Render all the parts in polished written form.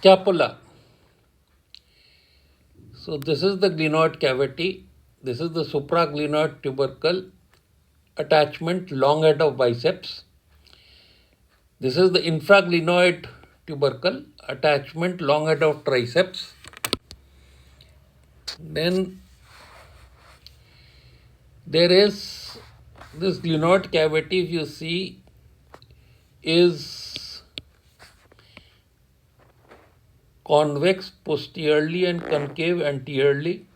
Scapula. So this is the glenoid cavity. This is the supraglenoid tubercle attachment, long head of biceps. This is the infraglenoid tubercle attachment, long head of triceps. Then there is this glenoid cavity, if you see, is convex posteriorly and concave anteriorly.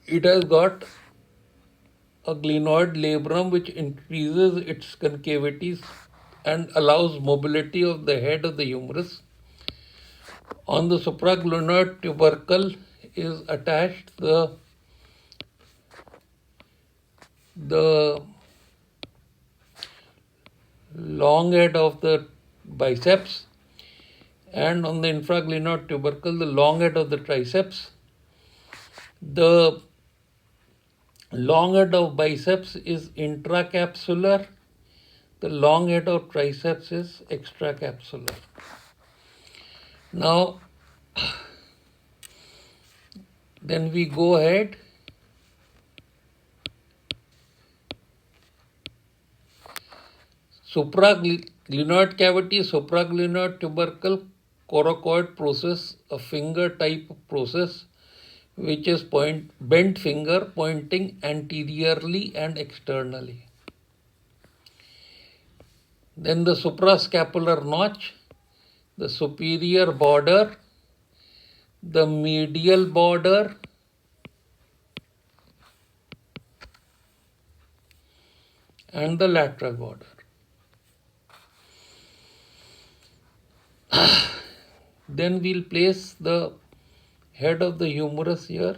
It has got a glenoid labrum which increases its concavities and allows mobility of the head of the humerus. On the supraglenoid tubercle is attached the long head of the biceps, and on the infraglenoid tubercle the long head of the triceps. The long head of biceps is intracapsular, the long head of triceps is extracapsular. Now then we go ahead. Supraglenoid cavity, supraglenoid tubercle, coracoid process, a finger type process which is bent finger pointing anteriorly and externally. Then the suprascapular notch, the superior border, the medial border, and the lateral border. Then we'll place the head of the humerus here,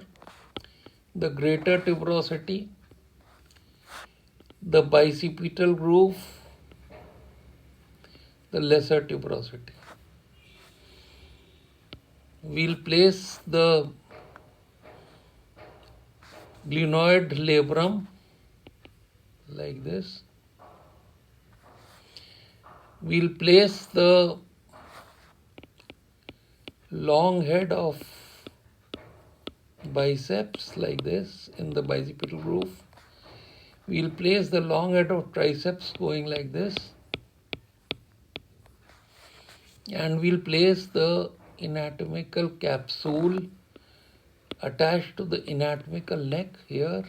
the greater tuberosity, the bicipital groove, the lesser tuberosity. We'll place the glenoid labrum like this. We'll place the long head of biceps like this in the bicipital groove. We'll place the long head of triceps going like this. And we'll place the anatomical capsule attached to the anatomical neck here,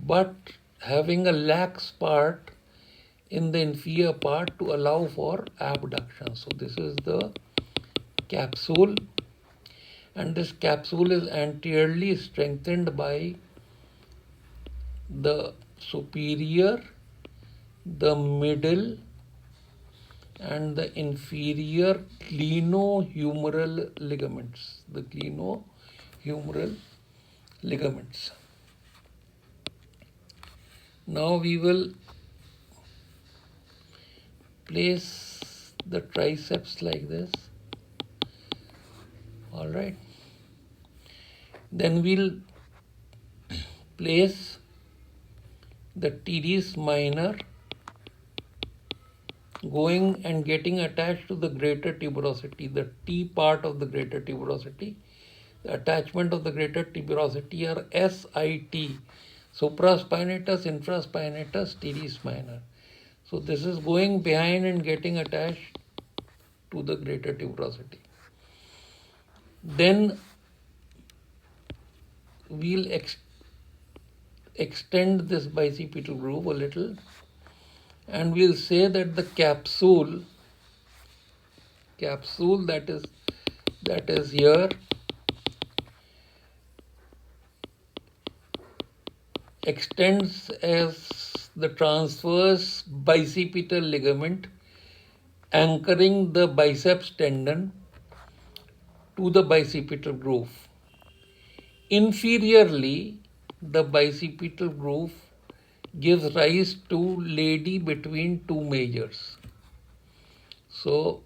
but having a lax part in the inferior part to allow for abduction. So this is the capsule, and this capsule is anteriorly strengthened by the superior, the middle, and the inferior glenohumeral ligaments. The glenohumeral ligaments. Now we will place the triceps like this. All right. Then we'll place the teres minor going and getting attached to the greater tuberosity, the T part of the greater tuberosity. The attachment of the greater tuberosity are SIT, supraspinatus, infraspinatus, teres minor. So this is going behind and getting attached to the greater tuberosity. Then we'll extend this bicipital groove a little, and we'll say that the capsule that is here extends as the transverse bicipital ligament anchoring the biceps tendon to the bicipital groove. Inferiorly, the bicipital groove gives rise to lady between two majors. So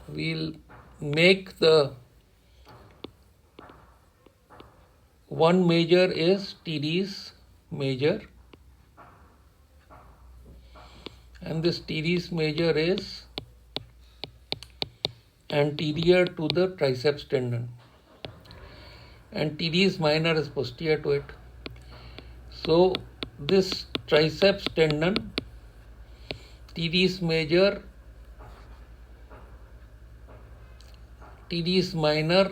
we'll make the one major is teres major, and this teres major is anterior to the triceps tendon, and teres minor is posterior to it. So this triceps tendon, teres major, teres minor,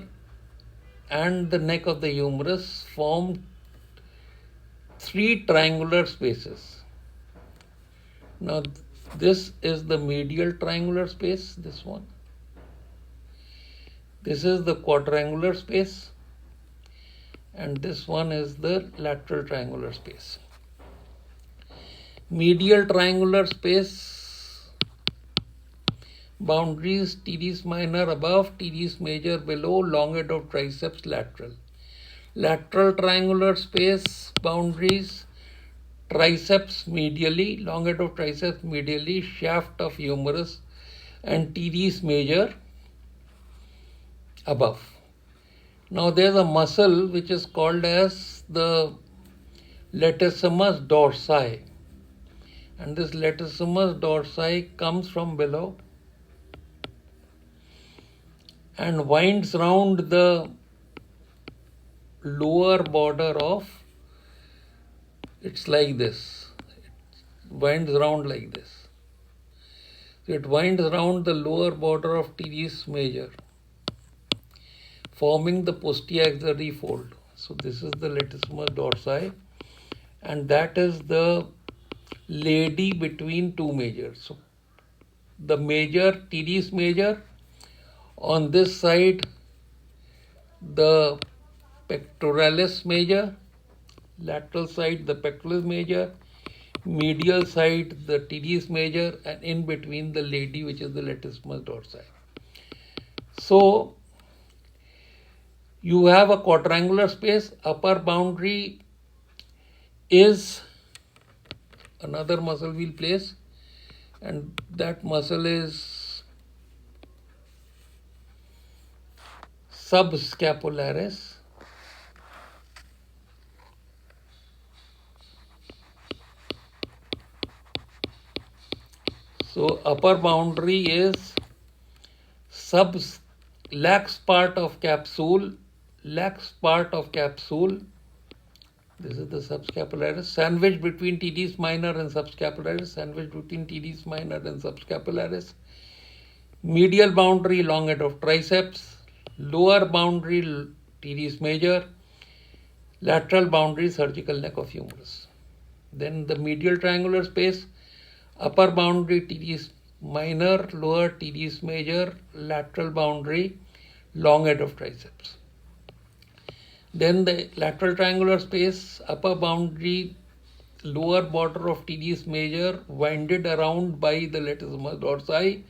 and the neck of the humerus form three triangular spaces. Now this is the medial triangular space, this one. This is the quadrangular space, and this one is the lateral triangular space. Medial triangular space boundaries teres minor above, teres major below, long head of triceps lateral. Lateral triangular space boundaries triceps medially, long head of triceps medially, shaft of humerus and teres major above. Now there is a muscle which is called as the latissimus dorsi, and this latissimus dorsi comes from below and winds round the lower border of, it's like this, it winds round like this. So it winds round the lower border of teres major, forming the posterior axillary fold. So this is the latissimus dorsi, and that is the lady between two majors. So the major, teres major, on this side the pectoralis major, lateral side the pectoralis major, medial side the teres major, and in between the lady, which is the latissimus dorsi. So you have a quadrangular space. Upper boundary is another muscle we'll place, and that muscle is subscapularis. So upper boundary is lax part of capsule, lax part of capsule. This is the subscapularis, sandwich between teres minor and subscapularis, sandwich between teres minor and subscapularis. Medial boundary, long head of triceps. Lower boundary, teres major. Lateral boundary, surgical neck of humerus. Then the medial triangular space, upper boundary teres minor, lower teres major, lateral boundary, long head of triceps. Then the lateral triangular space, upper boundary, lower border of teres major, winded around by the latissimus dorsi,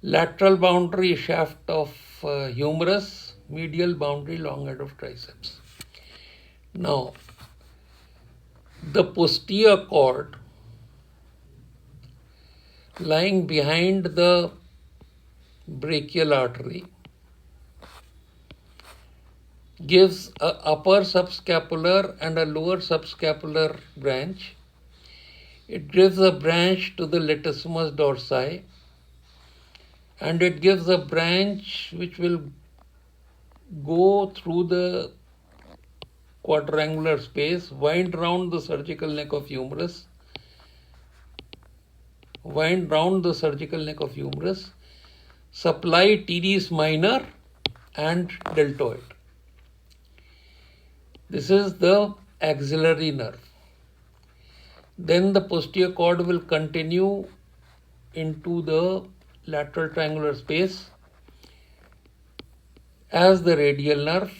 lateral boundary, shaft of humerus, medial boundary, long head of triceps. Now, the posterior cord lying behind the brachial artery gives an upper subscapular and a lower subscapular branch. It gives a branch to the latissimus dorsi, and it gives a branch which will go through the quadrangular space, wind round the surgical neck of humerus, wind round the surgical neck of humerus, supply teres minor and deltoid. This is the axillary nerve. Then the posterior cord will continue into the lateral triangular space as the radial nerve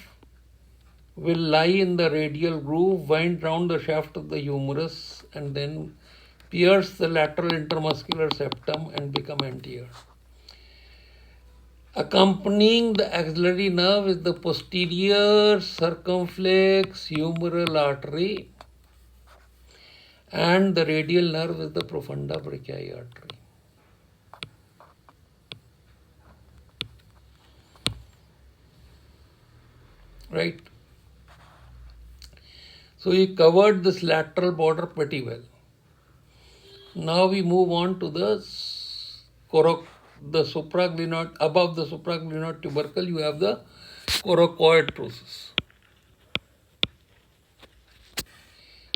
will lie in the radial groove, wind round the shaft of the humerus, and then pierce the lateral intermuscular septum and become anterior. Accompanying the axillary nerve is the posterior circumflex humeral artery, and the radial nerve is the profunda brachii artery. Right? So we covered this lateral border pretty well. Now we move on to the the supraglenoid, above the supraglenoid tubercle, you have the coracoid process.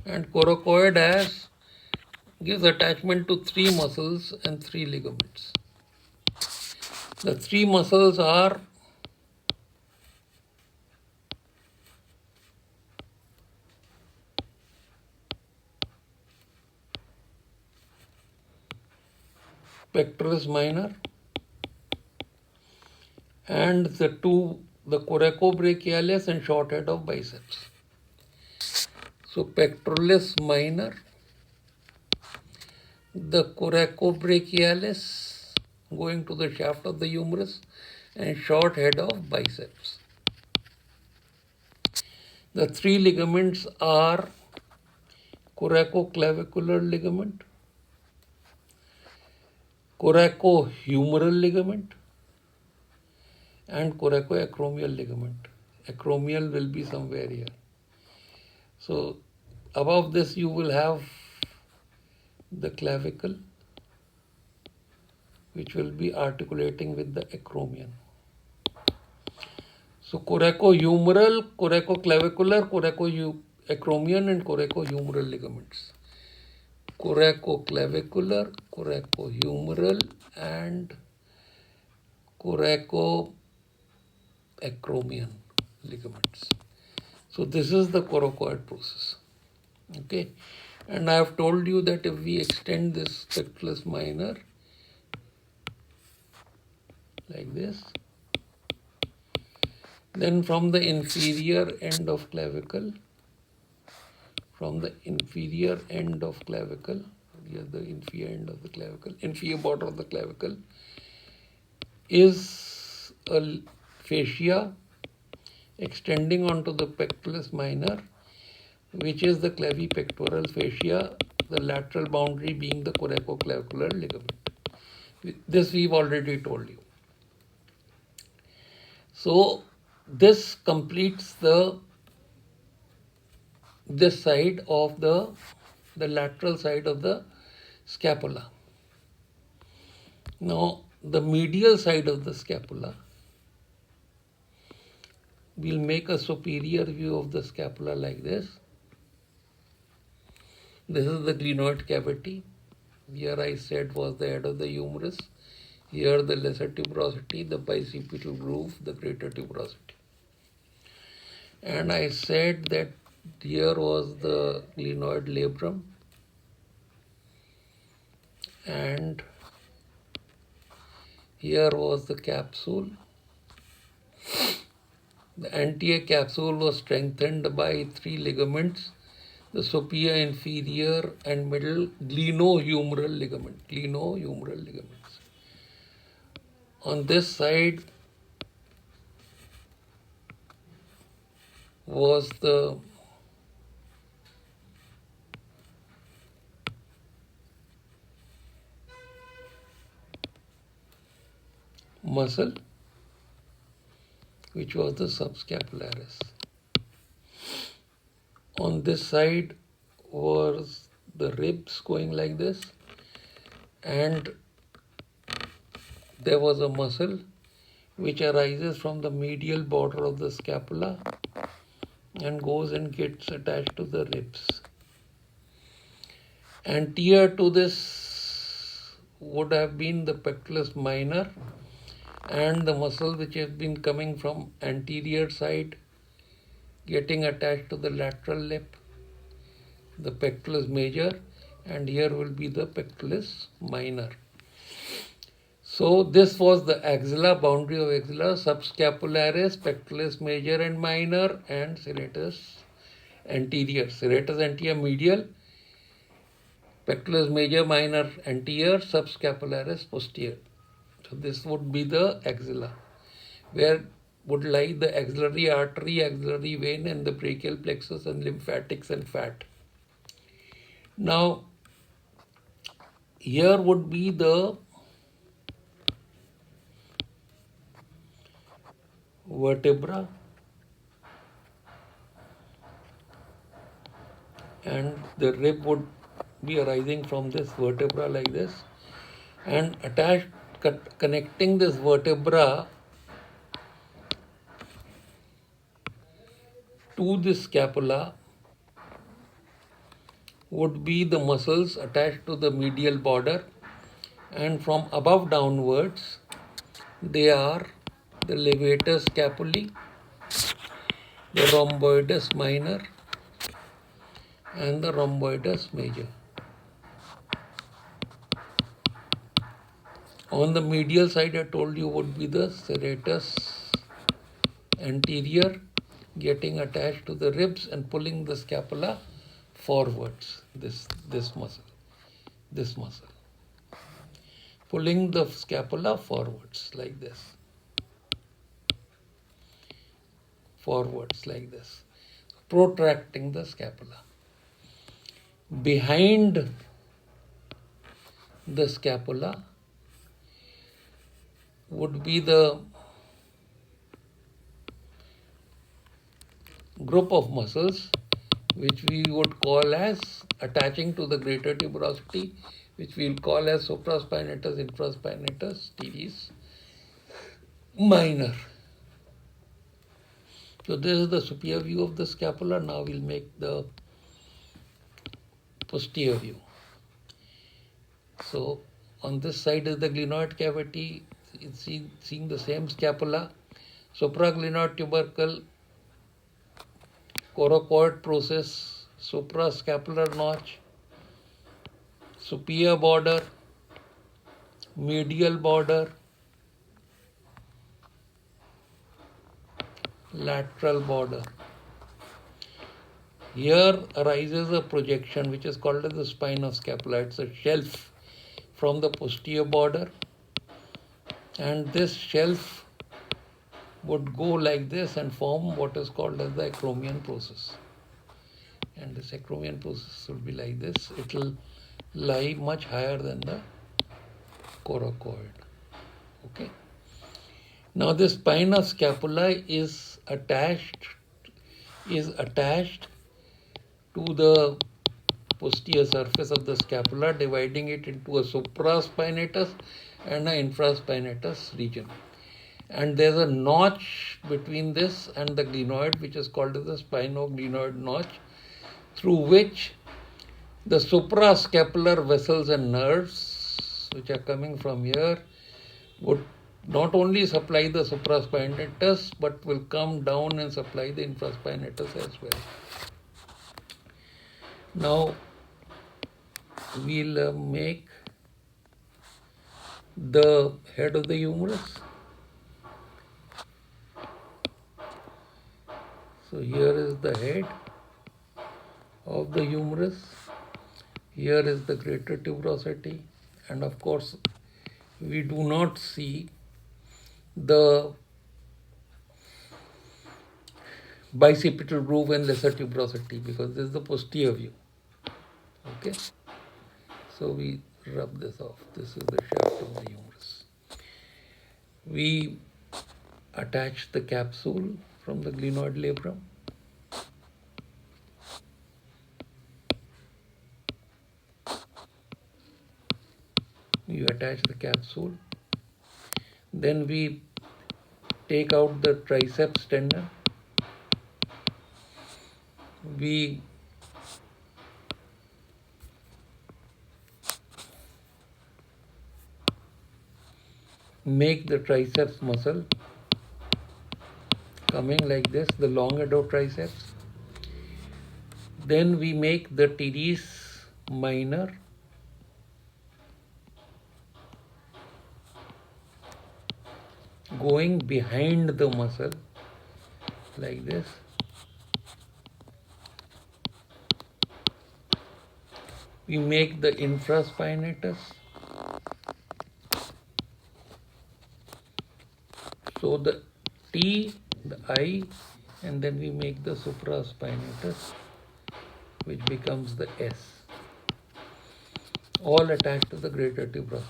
And coracoid gives attachment to three muscles and three ligaments. The three muscles are pectoralis minor and the coracobrachialis and short head of biceps. So pectoralis minor, the coracobrachialis going to the shaft of the humerus, and short head of biceps. The three ligaments are coracoclavicular ligament, coracohumeral ligament, and coracoacromial ligament. Acromial will be somewhere here. So above this you will have the clavicle, which will be articulating with the acromion. So coracohumeral, coracoclavicular, coracoacromion and coracohumeral ligaments. Coracoclavicular, coracohumeral and coracoacromion ligaments. So this is the coracoid process. Okay, and I have told you that if we extend this pectoralis minor like this, then from the inferior end of clavicle, here the inferior end of the clavicle, inferior border of the clavicle, is a fascia extending onto the pectoralis minor, which is the clavipectoral fascia, the lateral boundary being the coracoclavicular ligament. This we've already told you. So this completes this side of the lateral side of the scapula. Now the medial side of the scapula, we'll make a superior view of the scapula like this. This is the glenoid cavity. Here I said was the head of the humerus. Here the lesser tuberosity, the bicipital groove, the greater tuberosity. And I said that here was the glenoid labrum and here was the capsule. The anterior capsule was strengthened by three ligaments, the superior, inferior and middle glenohumeral ligaments. On this side was the muscle, which was the subscapularis. On this side was the ribs going like this, and there was a muscle which arises from the medial border of the scapula and goes and gets attached to the ribs. Anterior to this would have been the pectoralis minor and the muscle which has been coming from anterior side getting attached to the lateral lip, the pectoralis major, and here will be the pectoralis minor. So this was the axilla, boundary of axilla, subscapularis, pectoralis major and minor, and serratus anterior. Serratus anterior medial, pectoralis major, minor anterior, subscapularis posterior. So this would be the axilla, where would lie the axillary artery, axillary vein, and the brachial plexus and lymphatics and fat. Now, here would be the vertebra and the rib would be arising from this vertebra like this, and attached connecting this vertebra to the scapula would be the muscles attached to the medial border, and from above downwards they are the levator scapulae, the rhomboides minor and the rhomboides major. On the medial side, I told you, would be the serratus anterior, getting attached to the ribs and pulling the scapula forwards. This muscle, pulling the scapula forwards like this, protracting the scapula. Behind the scapula would be the group of muscles which we would call as attaching to the greater tuberosity, which we will call as supraspinatus, infraspinatus, teres minor. So this is the superior view of the scapula. Now we'll make the posterior view. So on this side is the glenoid cavity. It's seeing the same scapula, supraglenoid tubercle, coracoid process, suprascapular notch, superior border, medial border, lateral border. Here arises a projection which is called as the spine of scapula. It's a shelf from the posterior border, and this shelf would go like this and form what is called as the acromion process. And this acromion process will be like this. It will lie much higher than the coracoid. Okay. Now this spine of scapula is attached to the posterior surface of the scapula, dividing it into a supraspinatus and an infraspinatus region. And there's a notch between this and the glenoid, which is called as the spinoglenoid notch, through which the suprascapular vessels and nerves, which are coming from here, would not only supply the supraspinatus, but will come down and supply the infraspinatus as well. Now we'll make the head of the humerus. So here is the head of the humerus. Here is the greater tuberosity, and of course we do not see the bicipital groove and lesser tuberosity because this is the posterior view. Okay, so we rub this off. This is the shaft of the humerus. We attach the capsule from the glenoid labrum. You attach the capsule. Then we take out the triceps tendon. We make the triceps muscle coming like this, the long triceps. Then we make the teres minor, going behind the muscle like this. We make the infraspinatus. So the T, the I, and then we make the supraspinatus, which becomes the S, all attached to the greater tuberosity.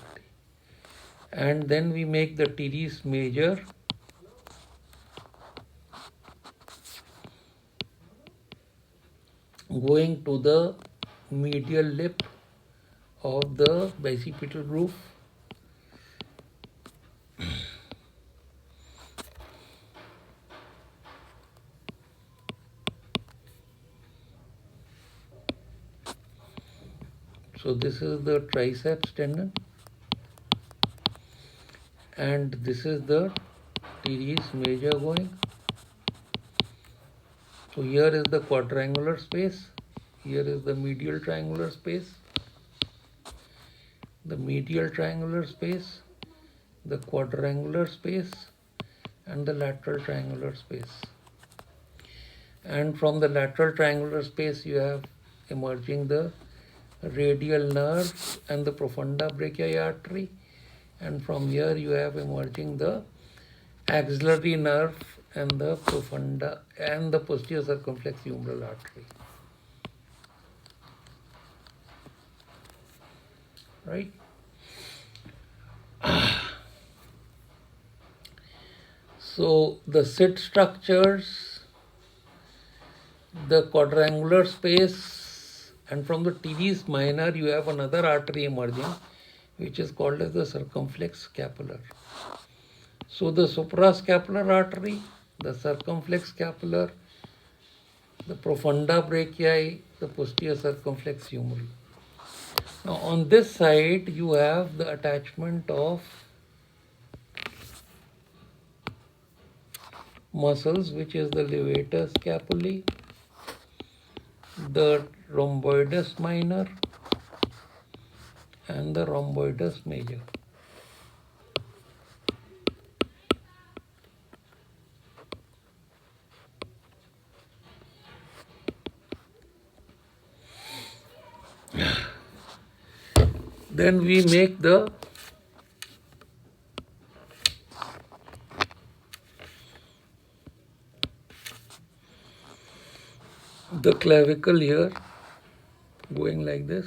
And then we make the teres major, going to the medial lip of the bicipital groove. So this is the triceps tendon, and this is the teres major going. So here is the quadrangular space, here is the medial triangular space, the medial triangular space, the quadrangular space, and the lateral triangular space. And from the lateral triangular space you have emerging the radial nerve and the profunda brachii artery, and from here you have emerging the axillary nerve and the profunda and the posterior circumflex humeral artery. Right? So the sit structures, the quadrangular space, and from the teres minor you have another artery emerging which is called as the circumflex scapular. So the suprascapular artery, the circumflex scapular, the profunda brachii, the posterior circumflex humeral. Now on this side you have the attachment of muscles, which is the levator scapulae, the rhomboides minor, and the rhomboides major. Then we make the clavicle here going like this,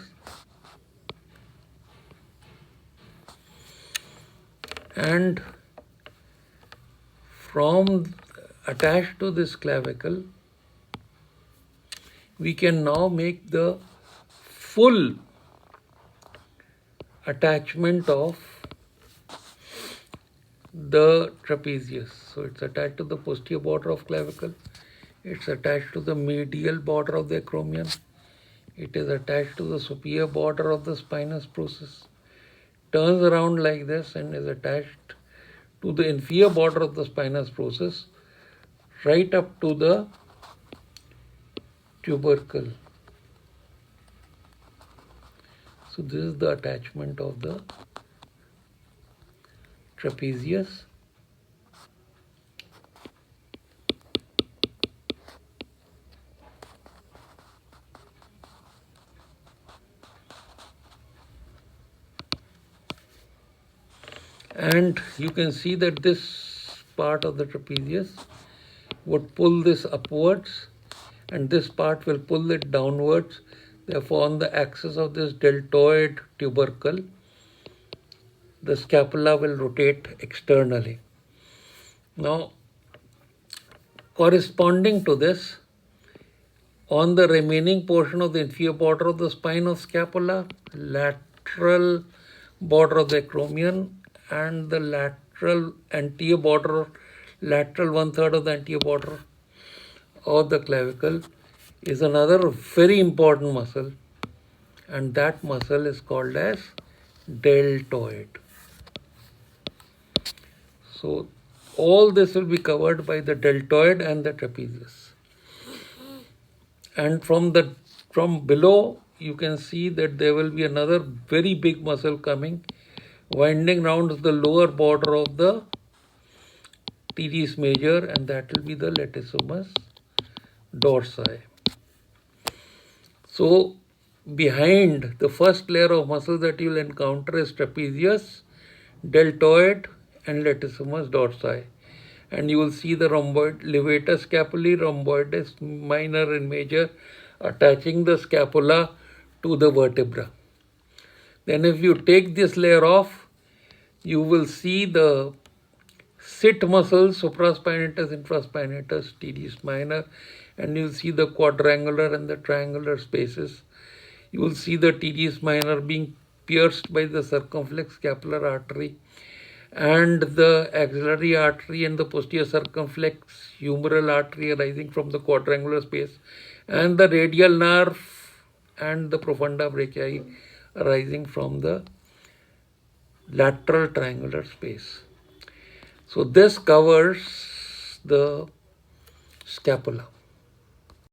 and from attached to this clavicle we can now make the full attachment of the trapezius. So it's attached to the posterior border of clavicle, it's attached to the medial border of the acromion, it is attached to the superior border of the spinous process, turns around like this and is attached to the inferior border of the spinous process right up to the tubercle. So this is the attachment of the trapezius. And you can see that this part of the trapezius would pull this upwards, and this part will pull it downwards. Therefore, on the axis of this deltoid tubercle, the scapula will rotate externally. Now, corresponding to this, on the remaining portion of the inferior border of the spine of scapula, lateral border of the acromion, and the lateral anterior border, lateral 1/3 of the anterior border of the clavicle is another very important muscle, and that muscle is called as deltoid. So all this will be covered by the deltoid and the trapezius. And from below you can see that there will be another very big muscle coming, winding round the lower border of the teres major, and that will be the latissimus dorsi. So behind the first layer of muscles that you will encounter is trapezius, deltoid, and latissimus dorsi. And you will see the levator scapulae, rhomboides minor and major attaching the scapula to the vertebra. Then if you take this layer off, you will see the sit muscles, supraspinatus, infraspinatus, teres minor, and you will see the quadrangular and the triangular spaces. You will see the teres minor being pierced by the circumflex scapular artery, and the axillary artery and the posterior circumflex humeral artery arising from the quadrangular space, and the radial nerve and the profunda brachii arising from the lateral triangular space. So this covers the scapula.